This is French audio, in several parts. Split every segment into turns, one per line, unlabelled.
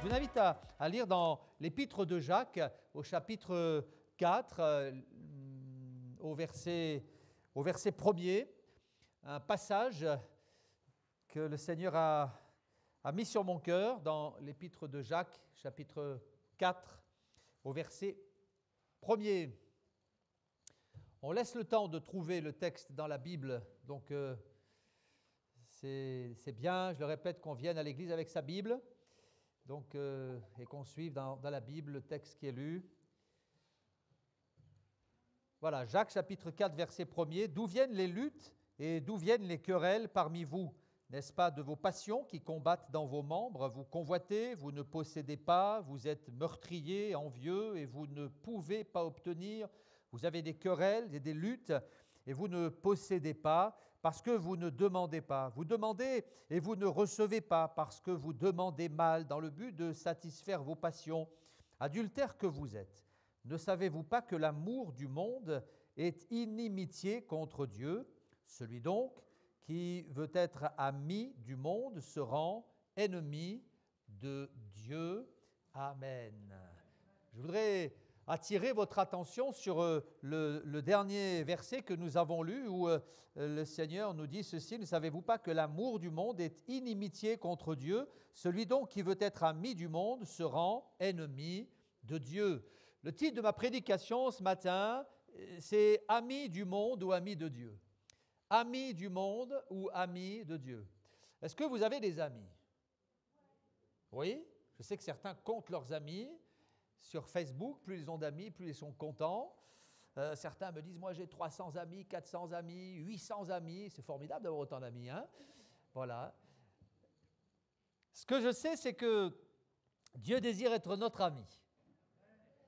Je vous invite à lire dans l'Épître de Jacques, au chapitre 4, au verset 1er, un passage que le Seigneur a mis sur mon cœur dans l'Épître de Jacques, chapitre 4, au verset 1er. On laisse le temps de trouver le texte dans la Bible, donc c'est bien, je le répète, qu'on vienne à l'église avec sa Bible, donc, et qu'on suive dans la Bible le texte qui est lu. Voilà, Jacques chapitre 4, verset 1er. « D'où viennent les luttes et d'où viennent les querelles parmi vous ? N'est-ce pas de vos passions qui combattent dans vos membres? Vous convoitez, vous ne possédez pas, vous êtes meurtriers, envieux, et vous ne pouvez pas obtenir. Vous avez des querelles et des luttes, et vous ne possédez pas, parce que vous ne demandez pas. Vous demandez et vous ne recevez pas, parce que vous demandez mal, dans le but de satisfaire vos passions. Adultères que vous êtes, ne savez-vous pas que l'amour du monde est inimitié contre Dieu? Celui donc qui veut être ami du monde se rend ennemi de Dieu. Amen. » Je voudrais attirer votre attention sur le dernier verset que nous avons lu où le Seigneur nous dit ceci: « Ne savez-vous pas que l'amour du monde est inimitié contre Dieu? Celui donc qui veut être ami du monde se rend ennemi de Dieu. » Le titre de ma prédication ce matin, c'est « Ami du monde ou ami de Dieu ». Ami du monde ou ami de Dieu. Est-ce que vous avez des amis? Oui, je sais que certains comptent leurs amis sur Facebook. Plus ils ont d'amis, plus ils sont contents. Certains me disent, moi j'ai 300 amis, 400 amis, 800 amis. C'est formidable d'avoir autant d'amis, hein? Voilà. Ce que je sais, c'est que Dieu désire être notre ami.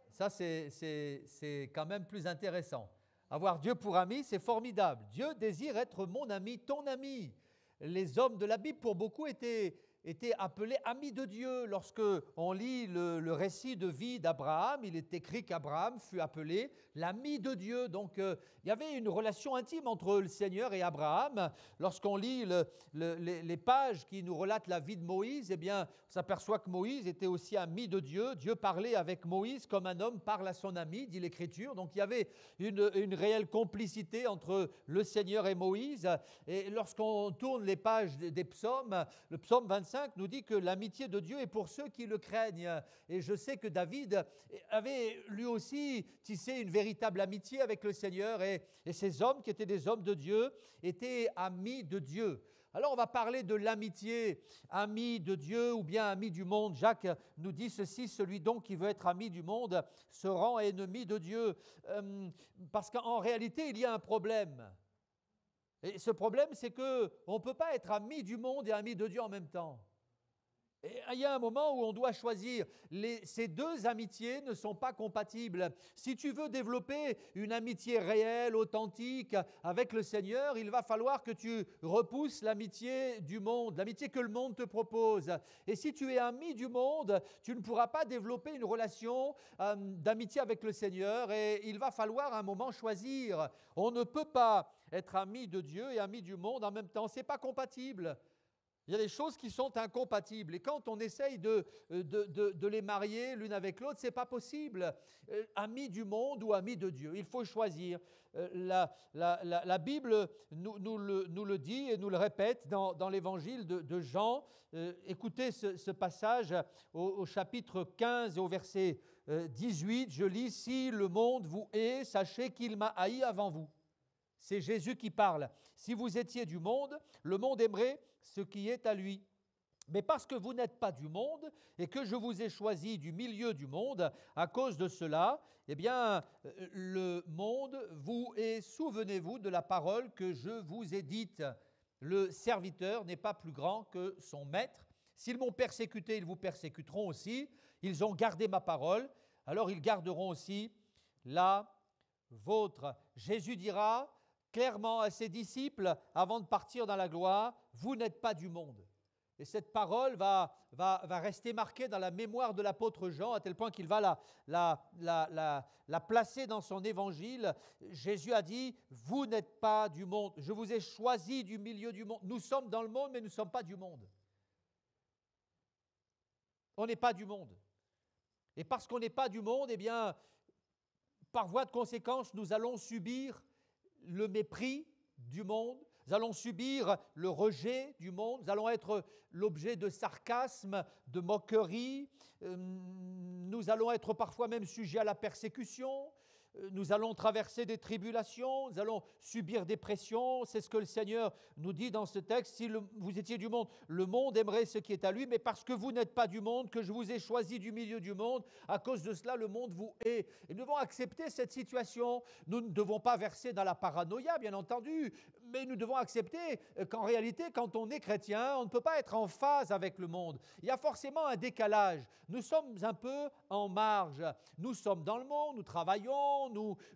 Ça, c'est quand même plus intéressant. Avoir Dieu pour ami, c'est formidable. Dieu désire être mon ami, ton ami. Les hommes de la Bible, pour beaucoup, étaient appelés amis de Dieu. Lorsque on lit le récit de vie d'Abraham, il est écrit qu'Abraham fut appelé l'ami de Dieu. Donc, il y avait une relation intime entre le Seigneur et Abraham. Lorsqu'on lit les pages qui nous relatent la vie de Moïse, eh bien, on s'aperçoit que Moïse était aussi ami de Dieu. Dieu parlait avec Moïse comme un homme parle à son ami, dit l'Écriture. Donc, il y avait une réelle complicité entre le Seigneur et Moïse. Et lorsqu'on tourne les pages des psaumes, le psaume 25 nous dit que l'amitié de Dieu est pour ceux qui le craignent. Et je sais que David avait lui aussi tissé une véritable amitié avec le Seigneur, et ces hommes qui étaient des hommes de Dieu étaient amis de Dieu. Alors on va parler de l'amitié, ami de Dieu ou bien ami du monde. Jacques nous dit ceci: celui donc qui veut être ami du monde se rend ennemi de Dieu. Parce qu'en réalité, il y a un problème. Et ce problème, c'est qu'on ne peut pas être ami du monde et ami de Dieu en même temps. Et il y a un moment où on doit choisir. Ces deux amitiés ne sont pas compatibles. Si tu veux développer une amitié réelle, authentique avec le Seigneur, il va falloir que tu repousses l'amitié du monde, l'amitié que le monde te propose. Et si tu es ami du monde, tu ne pourras pas développer une relation d'amitié avec le Seigneur, et il va falloir à un moment choisir. On ne peut pas être ami de Dieu et ami du monde en même temps. Ce n'est pas compatible. Il y a des choses qui sont incompatibles, et quand on essaye de les marier l'une avec l'autre, ce n'est pas possible. Ami du monde ou ami de Dieu, il faut choisir. La Bible nous le dit et nous le répète dans l'évangile de Jean. Écoutez ce passage au chapitre 15 et au verset 18, je lis: « Si le monde vous hait, sachez qu'il m'a haï avant vous. » C'est Jésus qui parle. « Si vous étiez du monde, le monde aimerait ce qui est à lui. Mais parce que vous n'êtes pas du monde et que je vous ai choisi du milieu du monde, à cause de cela, eh bien, le monde vous hait. Souvenez-vous de la parole que je vous ai dite. Le serviteur n'est pas plus grand que son maître. S'ils m'ont persécuté, ils vous persécuteront aussi. Ils ont gardé ma parole, alors ils garderont aussi la vôtre. » Jésus dira clairement à ses disciples, avant de partir dans la gloire, « Vous n'êtes pas du monde. » Et cette parole va rester marquée dans la mémoire de l'apôtre Jean, à tel point qu'il va la placer dans son évangile. Jésus a dit, « Vous n'êtes pas du monde. Je vous ai choisi du milieu du monde. » Nous sommes dans le monde, mais nous ne sommes pas du monde. On n'est pas du monde. Et parce qu'on n'est pas du monde, eh bien, par voie de conséquence, nous allons subir le mépris du monde, nous allons subir le rejet du monde, nous allons être l'objet de sarcasme, de moquerie, nous allons être parfois même sujets à la persécution, nous allons traverser des tribulations, nous allons subir des pressions. C'est ce que le Seigneur nous dit dans ce texte. Si vous étiez du monde, le monde aimerait ce qui est à lui, mais parce que vous n'êtes pas du monde, que je vous ai choisi du milieu du monde, à cause de cela, le monde vous hait. Et nous devons accepter cette situation. Nous ne devons pas verser dans la paranoïa, bien entendu, mais nous devons accepter qu'en réalité, quand on est chrétien, on ne peut pas être en phase avec le monde. Il y a forcément un décalage. Nous sommes un peu en marge. Nous sommes dans le monde, nous travaillons,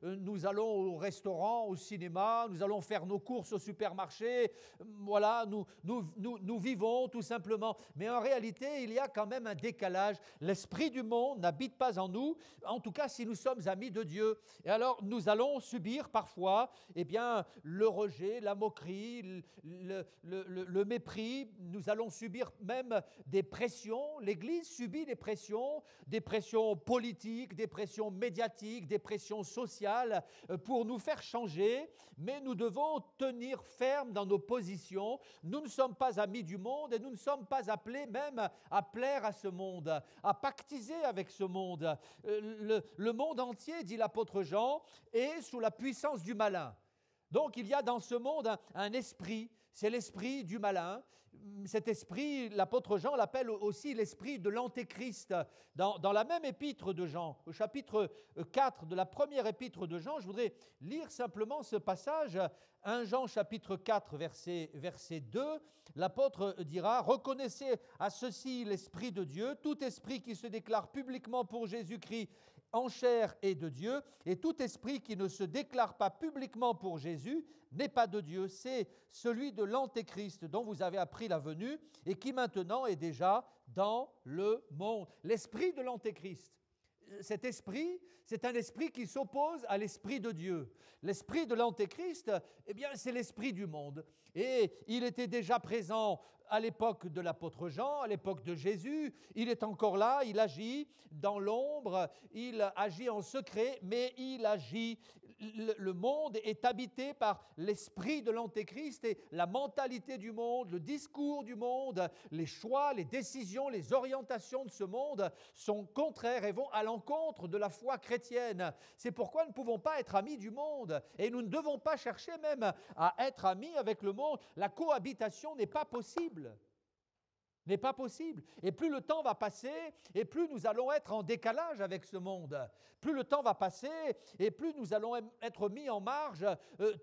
nous allons au restaurant, au cinéma, nous allons faire nos courses au supermarché. Voilà, nous vivons tout simplement. Mais en réalité, il y a quand même un décalage. L'esprit du monde n'habite pas en nous, en tout cas si nous sommes amis de Dieu. Et alors, nous allons subir parfois le rejet, la moquerie, le mépris. Nous allons subir même des pressions. L'Église subit des pressions politiques, des pressions médiatiques, des pressions sociales pour nous faire changer, mais nous devons tenir ferme dans nos positions. Nous ne sommes pas amis du monde et nous ne sommes pas appelés même à plaire à ce monde, à pactiser avec ce monde. Le monde entier, dit l'apôtre Jean, est sous la puissance du malin. Donc il y a dans ce monde un esprit, c'est l'esprit du malin. Cet esprit, l'apôtre Jean l'appelle aussi l'esprit de l'antéchrist. Dans la même épître de Jean, au chapitre 4 de la première épître de Jean, je voudrais lire simplement ce passage, 1 Jean chapitre 4 verset 2, l'apôtre dira « Reconnaissez à ceci l'esprit de Dieu, tout esprit qui se déclare publiquement pour Jésus-Christ en chair est de Dieu, et tout esprit qui ne se déclare pas publiquement pour Jésus n'est pas de Dieu, c'est celui de l'antéchrist dont vous avez appris la venue et qui maintenant est déjà dans le monde. » L'esprit de l'antéchrist, cet esprit, c'est un esprit qui s'oppose à l'esprit de Dieu. L'esprit de l'antéchrist, eh bien, c'est l'esprit du monde. Et il était déjà présent à l'époque de l'apôtre Jean, à l'époque de Jésus. Il est encore là, il agit dans l'ombre, il agit en secret, mais il agit. Le monde est habité par l'esprit de l'antéchrist et la mentalité du monde, le discours du monde, les choix, les décisions, les orientations de ce monde sont contraires et vont à l'encontre de la foi chrétienne. C'est pourquoi nous ne pouvons pas être amis du monde et nous ne devons pas chercher même à être amis avec le monde. La cohabitation n'est pas possible. N'est pas possible. Et plus le temps va passer, et plus nous allons être en décalage avec ce monde. Plus le temps va passer, et plus nous allons être mis en marge,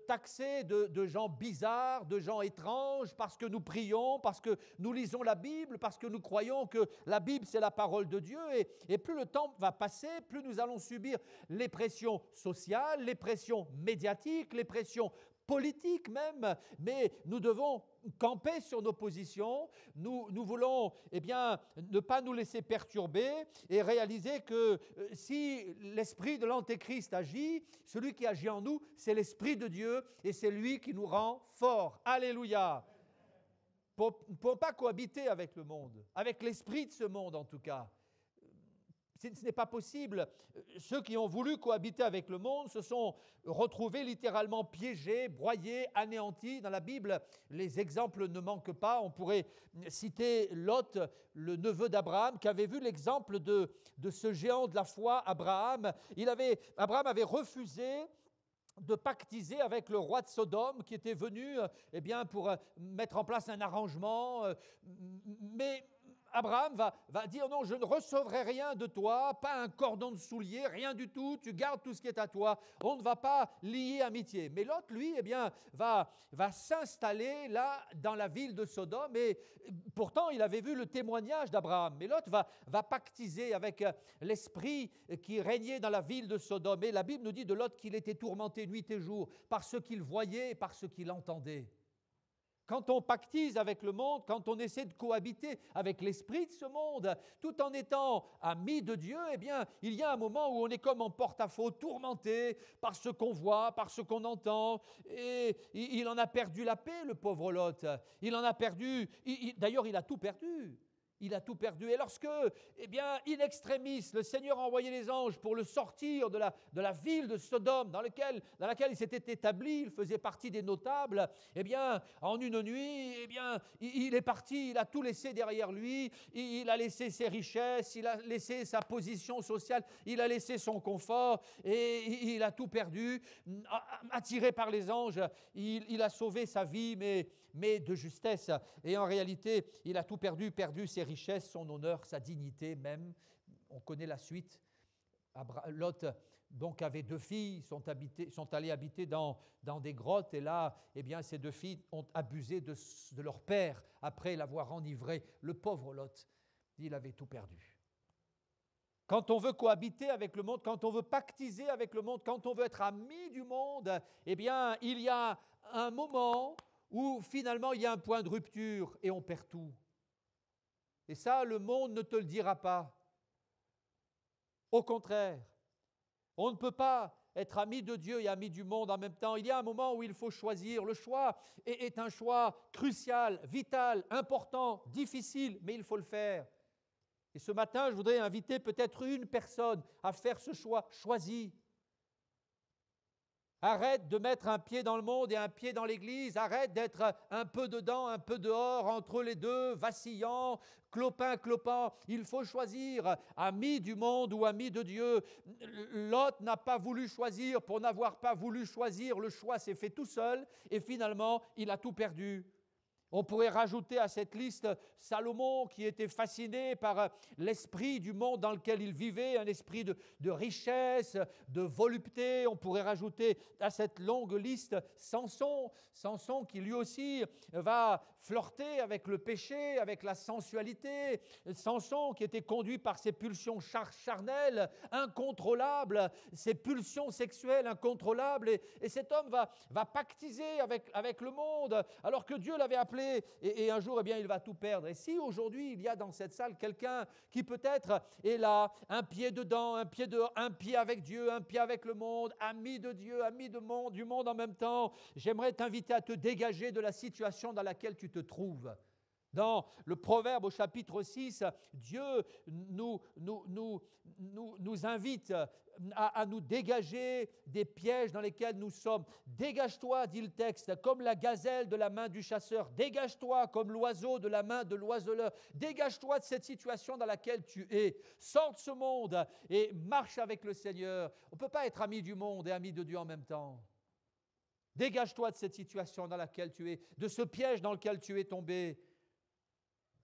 taxés de gens bizarres, de gens étranges, parce que nous prions, parce que nous lisons la Bible, parce que nous croyons que la Bible, c'est la parole de Dieu. Et plus le temps va passer, plus nous allons subir les pressions sociales, les pressions médiatiques, les pressions politiques même, mais nous devons camper sur nos positions, nous voulons ne pas nous laisser perturber et réaliser que si l'esprit de l'antéchrist agit, celui qui agit en nous, c'est l'esprit de Dieu et c'est lui qui nous rend forts. Alléluia! Pour ne pas cohabiter avec le monde, avec l'esprit de ce monde en tout cas. Ce n'est pas possible. Ceux qui ont voulu cohabiter avec le monde se sont retrouvés littéralement piégés, broyés, anéantis. Dans la Bible, les exemples ne manquent pas. On pourrait citer Lot, le neveu d'Abraham, qui avait vu l'exemple de ce géant de la foi, Abraham. Abraham avait refusé de pactiser avec le roi de Sodome qui était venu pour mettre en place un arrangement. Mais Abraham va dire non, je ne recevrai rien de toi, pas un cordon de soulier, rien du tout, tu gardes tout ce qui est à toi, on ne va pas lier amitié. Mais l'autre, lui, va s'installer là dans la ville de Sodome et pourtant il avait vu le témoignage d'Abraham. Mais l'autre va pactiser avec l'esprit qui régnait dans la ville de Sodome. Et la Bible nous dit de l'autre qu'il était tourmenté nuit et jour par ce qu'il voyait et par ce qu'il entendait. Quand on pactise avec le monde, quand on essaie de cohabiter avec l'esprit de ce monde, tout en étant amis de Dieu, il y a un moment où on est comme en porte-à-faux, tourmenté par ce qu'on voit, par ce qu'on entend. Et il en a perdu la paix, le pauvre Lot. Il en a perdu, d'ailleurs il a tout perdu. Il a tout perdu. Et lorsque, in extremis, le Seigneur a envoyé les anges pour le sortir de la ville de Sodome, dans laquelle il s'était établi, il faisait partie des notables, en une nuit, il est parti, il a tout laissé derrière lui, il a laissé ses richesses, il a laissé sa position sociale, il a laissé son confort, et il a tout perdu. Attiré par les anges, il a sauvé sa vie, mais de justesse. Et en réalité, il a tout perdu ses richesses, son honneur, sa dignité même. On connaît la suite. Lot donc avait 2 filles, sont allées habiter dans des grottes, et là, ces 2 filles ont abusé de leur père après l'avoir enivré. Le pauvre Lot, il avait tout perdu. Quand on veut cohabiter avec le monde, quand on veut pactiser avec le monde, quand on veut être ami du monde, il y a un moment où finalement il y a un point de rupture et on perd tout. Et ça, le monde ne te le dira pas. Au contraire, on ne peut pas être ami de Dieu et ami du monde en même temps. Il y a un moment où il faut choisir. Le choix est un choix crucial, vital, important, difficile, mais il faut le faire. Et ce matin, je voudrais inviter peut-être une personne à faire ce choix choisi. Arrête de mettre un pied dans le monde et un pied dans l'Église. Arrête d'être un peu dedans, un peu dehors, entre les deux, vacillant, clopin. Il faut choisir, ami du monde ou ami de Dieu. Lot n'a pas voulu choisir. Pour n'avoir pas voulu choisir, le choix s'est fait tout seul et finalement, il a tout perdu. On pourrait rajouter à cette liste Salomon, qui était fasciné par l'esprit du monde dans lequel il vivait, un esprit de richesse, de volupté. On pourrait rajouter à cette longue liste Samson qui lui aussi va flirter avec le péché, avec la sensualité. Samson qui était conduit par ses pulsions charnelles, incontrôlables, ses pulsions sexuelles incontrôlables. Et cet homme va pactiser avec le monde, alors que Dieu l'avait appelé. Et un jour, il va tout perdre. Et si aujourd'hui, il y a dans cette salle quelqu'un qui peut-être est là, un pied dedans, un pied dehors, un pied avec Dieu, un pied avec le monde, ami de Dieu, ami du monde en même temps, j'aimerais t'inviter à te dégager de la situation dans laquelle tu te trouves. Dans le Proverbe au chapitre 6, Dieu nous invite à nous dégager des pièges dans lesquels nous sommes. Dégage-toi, dit le texte, comme la gazelle de la main du chasseur. Dégage-toi comme l'oiseau de la main de l'oiseleur. Dégage-toi de cette situation dans laquelle tu es. Sors de ce monde et marche avec le Seigneur. On ne peut pas être ami du monde et ami de Dieu en même temps. Dégage-toi de cette situation dans laquelle tu es, de ce piège dans lequel tu es tombé.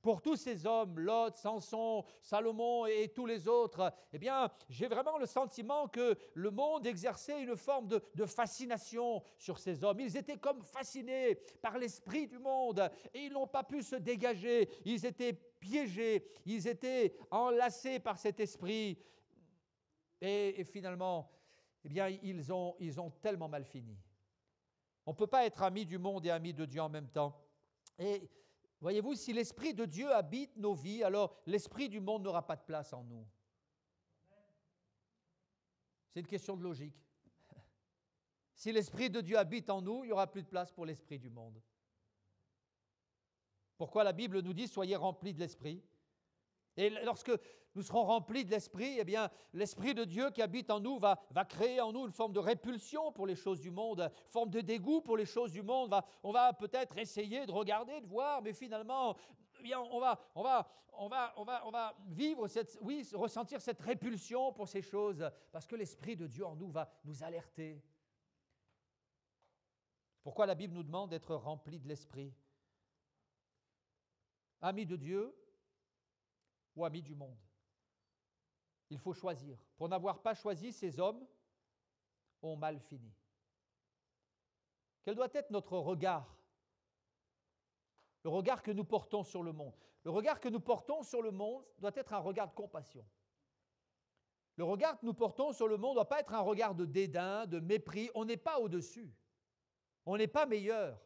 Pour tous ces hommes, Lot, Samson, Salomon et tous les autres, j'ai vraiment le sentiment que le monde exerçait une forme de fascination sur ces hommes. Ils étaient comme fascinés par l'esprit du monde et ils n'ont pas pu se dégager. Ils étaient piégés, ils étaient enlacés par cet esprit. Et finalement, ils ont tellement mal fini. On ne peut pas être ami du monde et ami de Dieu en même temps. Et voyez-vous, si l'Esprit de Dieu habite nos vies, alors l'Esprit du monde n'aura pas de place en nous. C'est une question de logique. Si l'Esprit de Dieu habite en nous, il n'y aura plus de place pour l'Esprit du monde. Pourquoi la Bible nous dit « Soyez remplis de l'Esprit ». Et lorsque nous serons remplis de l'Esprit, l'Esprit de Dieu qui habite en nous va créer en nous une forme de répulsion pour les choses du monde, une forme de dégoût pour les choses du monde. On va peut-être essayer de regarder, de voir, mais finalement, on va vivre ressentir cette répulsion pour ces choses, parce que l'Esprit de Dieu en nous va nous alerter. Pourquoi la Bible nous demande d'être remplis de l'Esprit? Amis de Dieu ou amis du monde? Il faut choisir. Pour n'avoir pas choisi, ces hommes ont mal fini. Quel doit être notre regard? Le regard que nous portons sur le monde. Le regard que nous portons sur le monde doit être un regard de compassion. Le regard que nous portons sur le monde ne doit pas être un regard de dédain, de mépris. On n'est pas au-dessus. On n'est pas meilleur.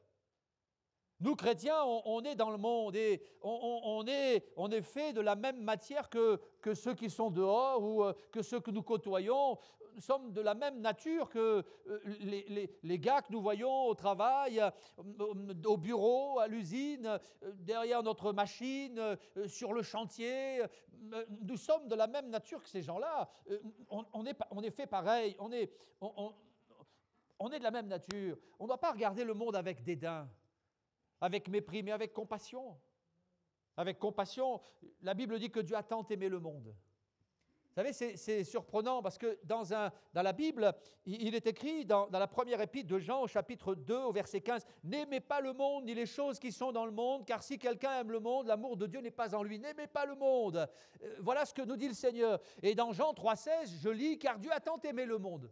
Nous, chrétiens, on est dans le monde et on est fait de la même matière que ceux qui sont dehors ou que ceux que nous côtoyons. Nous sommes de la même nature que les gars que nous voyons au travail, au bureau, à l'usine, derrière notre machine, sur le chantier. Nous sommes de la même nature que ces gens-là. On est fait pareil. On est de la même nature. On ne doit pas regarder le monde avec dédain, avec mépris, mais avec compassion. Avec compassion, la Bible dit que Dieu a tant aimé le monde. Vous savez, c'est surprenant parce que dans la Bible, il est écrit dans la première épître de Jean, au chapitre 2, au verset 15, « N'aimez pas le monde ni les choses qui sont dans le monde, car si quelqu'un aime le monde, l'amour de Dieu n'est pas en lui. N'aimez pas le monde. » Voilà ce que nous dit le Seigneur. Et dans Jean 3,16, je lis, « Car Dieu a tant aimé le monde. »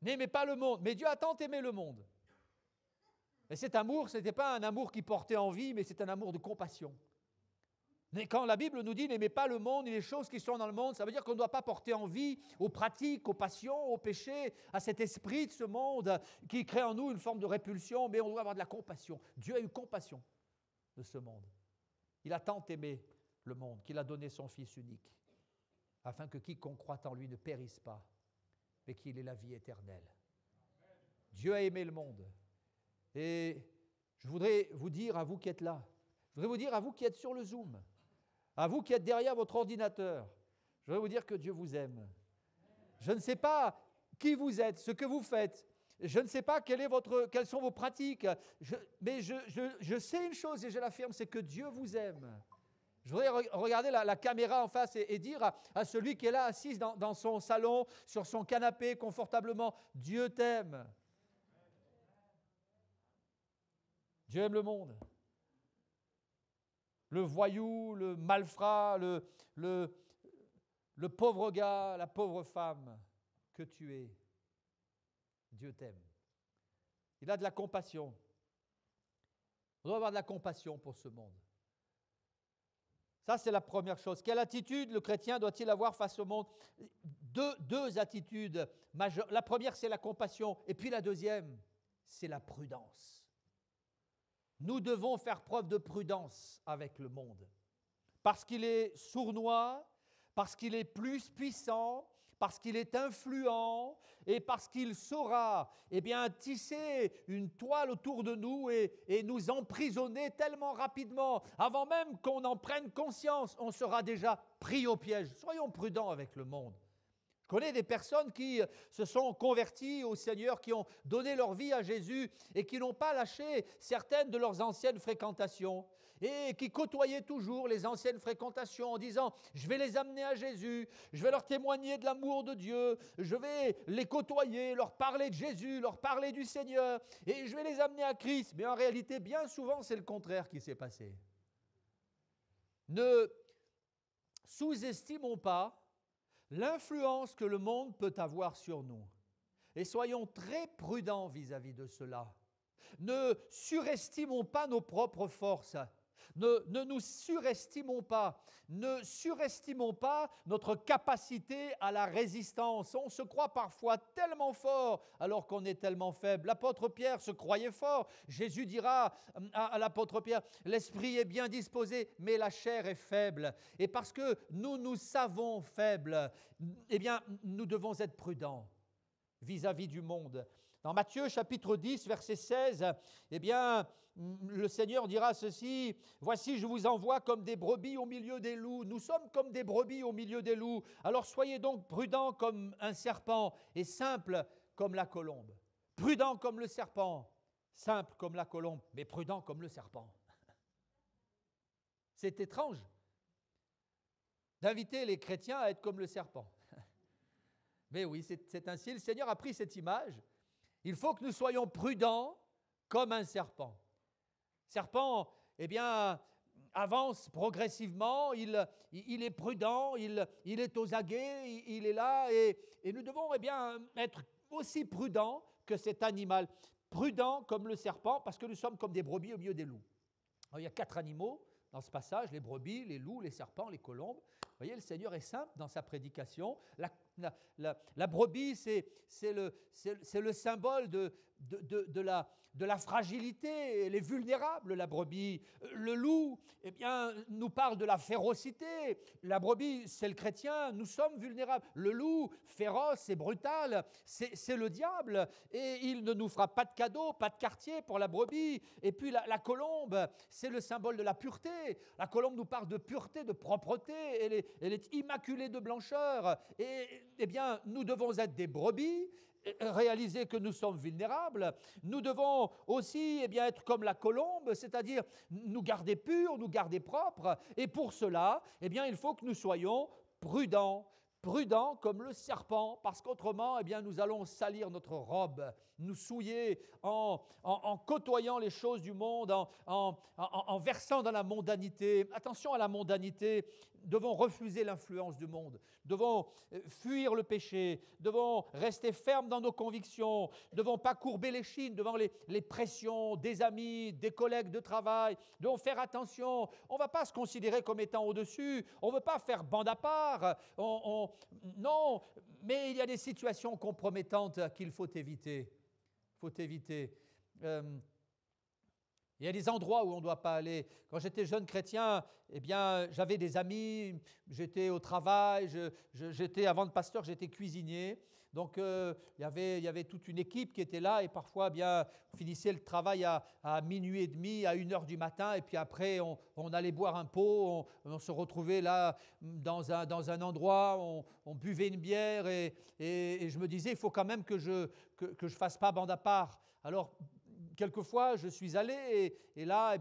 N'aimez pas le monde, mais Dieu a tant aimé le monde. Et cet amour, ce n'était pas un amour qui portait envie, mais c'est un amour de compassion. Mais quand la Bible nous dit « n'aimez pas le monde et les choses qui sont dans le monde », ça veut dire qu'on ne doit pas porter envie aux pratiques, aux passions, aux péchés, à cet esprit de ce monde qui crée en nous une forme de répulsion, mais on doit avoir de la compassion. Dieu a eu compassion de ce monde. Il a tant aimé le monde qu'il a donné son Fils unique, afin que quiconque croit en lui ne périsse pas, mais qu'il ait la vie éternelle. Dieu a aimé le monde. Et je voudrais vous dire, à vous qui êtes là, je voudrais vous dire à vous qui êtes sur le Zoom, à vous qui êtes derrière votre ordinateur, je voudrais vous dire que Dieu vous aime. Je ne sais pas qui vous êtes, ce que vous faites, je ne sais pas quelles sont vos pratiques, mais je sais une chose et je l'affirme, c'est que Dieu vous aime. Je voudrais regarder la caméra en face et dire à celui qui est là, assis dans son salon, sur son canapé, confortablement, Dieu t'aime. Dieu aime le monde. Le voyou, le malfrat, le pauvre gars, la pauvre femme que tu es, Dieu t'aime. Il a de la compassion. On doit avoir de la compassion pour ce monde. Ça, c'est la première chose. Quelle attitude le chrétien doit-il avoir face au monde? Deux attitudes majeures. La première, c'est la compassion. Et puis la deuxième, c'est la prudence. Nous devons faire preuve de prudence avec le monde. Parce qu'il est sournois, parce qu'il est plus puissant, parce qu'il est influent et parce qu'il saura tisser une toile autour de nous et nous emprisonner tellement rapidement. Avant même qu'on en prenne conscience, on sera déjà pris au piège. Soyons prudents avec le monde. Je connais des personnes qui se sont converties au Seigneur, qui ont donné leur vie à Jésus et qui n'ont pas lâché certaines de leurs anciennes fréquentations et qui côtoyaient toujours les anciennes fréquentations en disant « je vais les amener à Jésus, je vais leur témoigner de l'amour de Dieu, je vais les côtoyer, leur parler de Jésus, leur parler du Seigneur et je vais les amener à Christ. » Mais en réalité, bien souvent, c'est le contraire qui s'est passé. Ne sous-estimons pas l'influence que le monde peut avoir sur nous. Et soyons très prudents vis-à-vis de cela. Ne surestimons pas nos propres forces. Ne nous surestimons pas. Ne surestimons pas notre capacité à la résistance. On se croit parfois tellement fort alors qu'on est tellement faible. L'apôtre Pierre se croyait fort. Jésus dira à l'apôtre Pierre, « L'esprit est bien disposé, mais la chair est faible. » Et parce que nous savons faibles, nous devons être prudents vis-à-vis du monde. Dans Matthieu chapitre 10, verset 16, le Seigneur dira ceci, « Voici, je vous envoie comme des brebis au milieu des loups. » Nous sommes comme des brebis au milieu des loups. Alors soyez donc prudents comme un serpent et simples comme la colombe. Prudents comme le serpent, simples comme la colombe, mais prudents comme le serpent. C'est étrange d'inviter les chrétiens à être comme le serpent. Mais oui, c'est ainsi. Le Seigneur a pris cette image. Il faut que nous soyons prudents comme un serpent. Serpent, avance progressivement, il est prudent, il est aux aguets, il est là, et nous devons être aussi prudents que cet animal, prudents comme le serpent, parce que nous sommes comme des brebis au milieu des loups. Alors, il y a 4 animaux dans ce passage, les brebis, les loups, les serpents, les colombes. Vous voyez, le Seigneur est simple dans sa prédication. La brebis, c'est le symbole de la fragilité. Elle est vulnérable, la brebis. Le loup, eh bien, nous parle de la férocité. La brebis, c'est le chrétien, nous sommes vulnérables. Le loup, féroce et brutal, c'est le diable. Et il ne nous fera pas de cadeau, pas de quartier pour la brebis. Et puis la colombe, c'est le symbole de la pureté. La colombe nous parle de pureté, de propreté. Elle est immaculée de blancheur. Et eh bien, nous devons être des brebis, réaliser que nous sommes vulnérables. Nous devons aussi être comme la colombe, c'est-à-dire nous garder purs, nous garder propres. Et pour cela, il faut que nous soyons prudents comme le serpent, parce qu'autrement, nous allons salir notre robe, nous souiller en côtoyant les choses du monde, en versant dans la mondanité. Attention à la mondanité, devons refuser l'influence du monde, devons fuir le péché, devons rester fermes dans nos convictions, devons pas courber l'échine devant les pressions des amis, des collègues de travail, devons faire attention. On ne va pas se considérer comme étant au-dessus, on ne veut pas faire bande à part, non, mais il y a des situations compromettantes qu'il faut éviter. Il y a des endroits où on ne doit pas aller. Quand j'étais jeune chrétien, j'avais des amis, j'étais au travail, avant de pasteur, j'étais cuisinier. Donc, il y avait toute une équipe qui était là et parfois, on finissait le travail à minuit et demi, à 1h du matin et puis après, on allait boire un pot, on se retrouvait là dans un endroit, on buvait une bière et je me disais, il faut quand même que je fasse pas bande à part. Alors, quelquefois, je suis allé et là,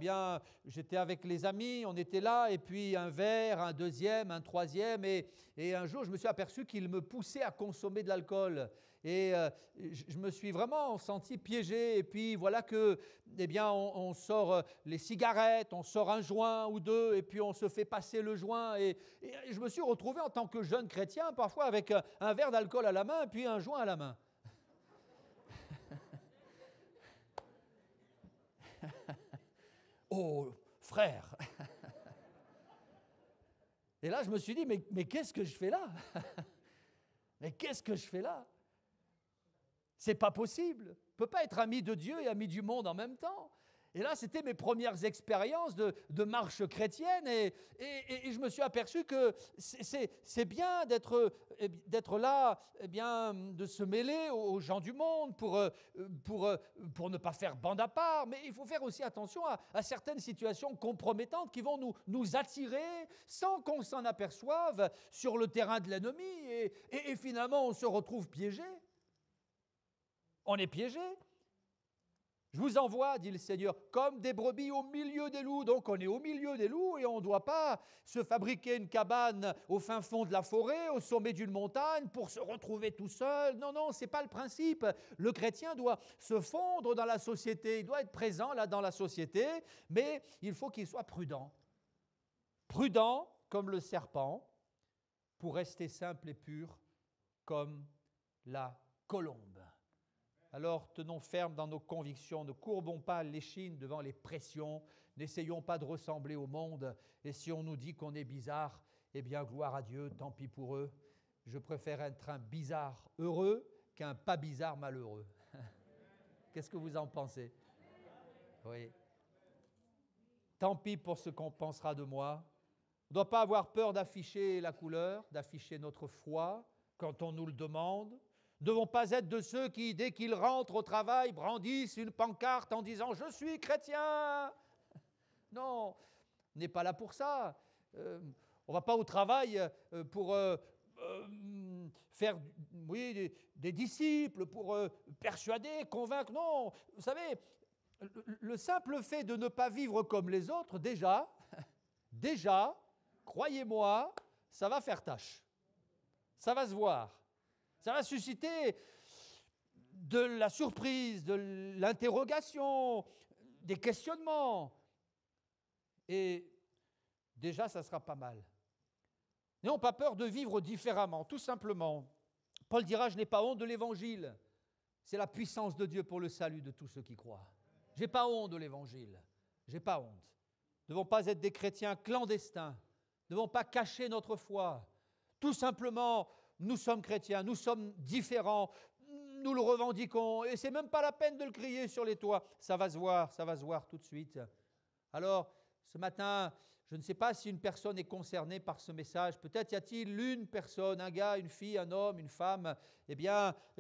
j'étais avec les amis, on était là, et puis un verre, un deuxième, un troisième, et un jour, je me suis aperçu qu'ils me poussaient à consommer de l'alcool. Et je me suis vraiment senti piégé, et puis voilà que, on sort les cigarettes, on sort un joint ou deux, et puis on se fait passer le joint, et je me suis retrouvé en tant que jeune chrétien, parfois avec un verre d'alcool à la main, et puis un joint à la main. Oh, frère! Et là, je me suis dit, mais qu'est-ce que je fais là? Mais qu'est-ce que je fais là? C'est pas possible. Je ne peux pas être ami de Dieu et ami du monde en même temps. Et là, c'était mes premières expériences de marche chrétienne et je me suis aperçu que c'est bien d'être là, de se mêler aux gens du monde pour ne pas faire bande à part, mais il faut faire aussi attention à certaines situations compromettantes qui vont nous attirer sans qu'on s'en aperçoive sur le terrain de l'ennemi et finalement on se retrouve piégé. On est piégé. Je vous envoie, dit le Seigneur, comme des brebis au milieu des loups. Donc on est au milieu des loups et on ne doit pas se fabriquer une cabane au fin fond de la forêt, au sommet d'une montagne pour se retrouver tout seul. Non, ce n'est pas le principe. Le chrétien doit se fondre dans la société, il doit être présent là dans la société, mais il faut qu'il soit prudent. Prudent comme le serpent pour rester simple et pur comme la colombe. Alors, tenons ferme dans nos convictions, ne courbons pas l'échine devant les pressions, n'essayons pas de ressembler au monde. Et si on nous dit qu'on est bizarre, gloire à Dieu, tant pis pour eux. Je préfère être un bizarre heureux qu'un pas bizarre malheureux. Qu'est-ce que vous en pensez? Oui. Tant pis pour ce qu'on pensera de moi. On ne doit pas avoir peur d'afficher la couleur, d'afficher notre foi quand on nous le demande. Ne devons pas être de ceux qui, dès qu'ils rentrent au travail, brandissent une pancarte en disant « Je suis chrétien ». Non, on n'est pas là pour ça. On ne va pas au travail pour faire des disciples, pour persuader, convaincre. Non, vous savez, le simple fait de ne pas vivre comme les autres, déjà, croyez-moi, ça va faire tâche. Ça va se voir. Ça va susciter de la surprise, de l'interrogation, des questionnements. Et déjà, ça sera pas mal. N'ayons pas peur de vivre différemment, tout simplement. Paul dira, je n'ai pas honte de l'Évangile. C'est la puissance de Dieu pour le salut de tous ceux qui croient. Je n'ai pas honte de l'Évangile. Je n'ai pas honte. Nous ne devons pas être des chrétiens clandestins. Nous ne devons pas cacher notre foi. Tout simplement nous sommes chrétiens, nous sommes différents, nous le revendiquons, et c'est même pas la peine de le crier sur les toits, ça va se voir tout de suite. Alors, ce matin, je ne sais pas si une personne est concernée par ce message. Peut-être y a-t-il une personne, un gars, une fille, un homme, une femme,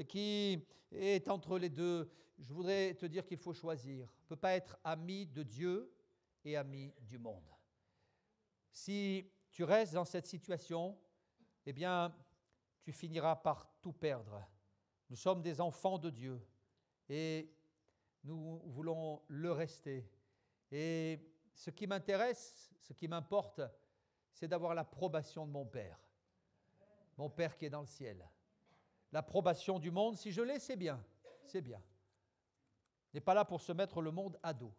qui est entre les deux. Je voudrais te dire qu'il faut choisir. On ne peut pas être ami de Dieu et ami du monde. Si tu restes dans cette situation, tu finiras par tout perdre. Nous sommes des enfants de Dieu et nous voulons le rester. Et ce qui m'intéresse, ce qui m'importe, c'est d'avoir l'approbation de mon Père qui est dans le ciel. L'approbation du monde, si je l'ai, c'est bien, c'est bien. On n'est pas là pour se mettre le monde à dos.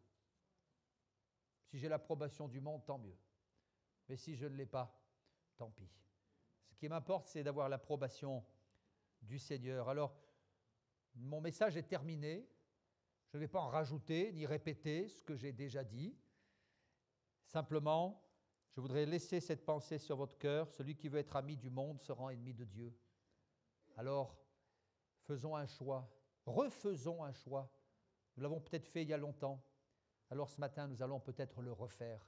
Si j'ai l'approbation du monde, tant mieux. Mais si je ne l'ai pas, tant pis. Ce qui m'importe, c'est d'avoir l'approbation du Seigneur. Alors, mon message est terminé. Je ne vais pas en rajouter ni répéter ce que j'ai déjà dit. Simplement, je voudrais laisser cette pensée sur votre cœur. Celui qui veut être ami du monde se rend ennemi de Dieu. Alors, faisons un choix. Refaisons un choix. Nous l'avons peut-être fait il y a longtemps. Alors ce matin, nous allons peut-être le refaire.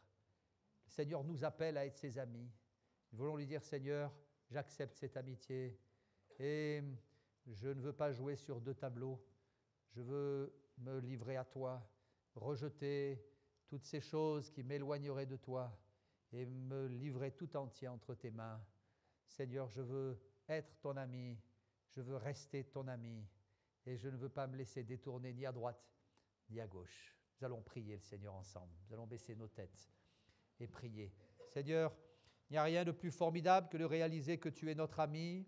Le Seigneur nous appelle à être ses amis. Nous voulons lui dire, Seigneur, j'accepte cette amitié et je ne veux pas jouer sur deux tableaux. Je veux me livrer à toi, rejeter toutes ces choses qui m'éloigneraient de toi et me livrer tout entier entre tes mains. Seigneur, je veux être ton ami, je veux rester ton ami et je ne veux pas me laisser détourner ni à droite ni à gauche. Nous allons prier le Seigneur ensemble. Nous allons baisser nos têtes et prier. Seigneur, il n'y a rien de plus formidable que de réaliser que tu es notre ami.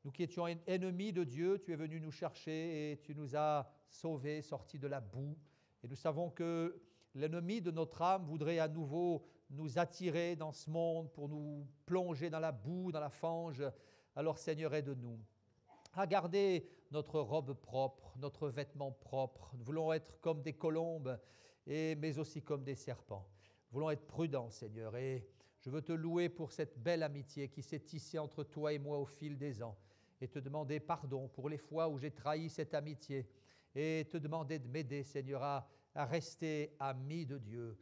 Nous qui étions ennemis de Dieu, tu es venu nous chercher et tu nous as sauvés, sortis de la boue. Et nous savons que l'ennemi de notre âme voudrait à nouveau nous attirer dans ce monde pour nous plonger dans la boue, dans la fange. Alors Seigneur, aide-nous à garder notre robe propre, notre vêtement propre. Nous voulons être comme des colombes, mais aussi comme des serpents. Nous voulons être prudents, Seigneur, et je veux te louer pour cette belle amitié qui s'est tissée entre toi et moi au fil des ans et te demander pardon pour les fois où j'ai trahi cette amitié et te demander de m'aider, Seigneur, à rester ami de Dieu,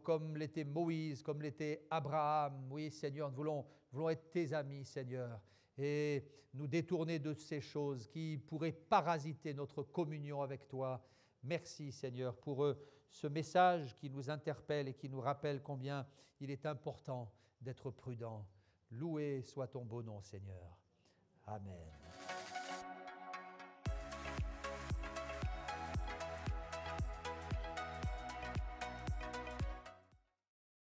comme l'était Moïse, comme l'était Abraham. Oui, Seigneur, nous voulons être tes amis, Seigneur, et nous détourner de ces choses qui pourraient parasiter notre communion avec toi. Merci, Seigneur, pour ce message qui nous interpelle et qui nous rappelle combien il est important d'être prudent. Loué soit ton beau nom, Seigneur. Amen.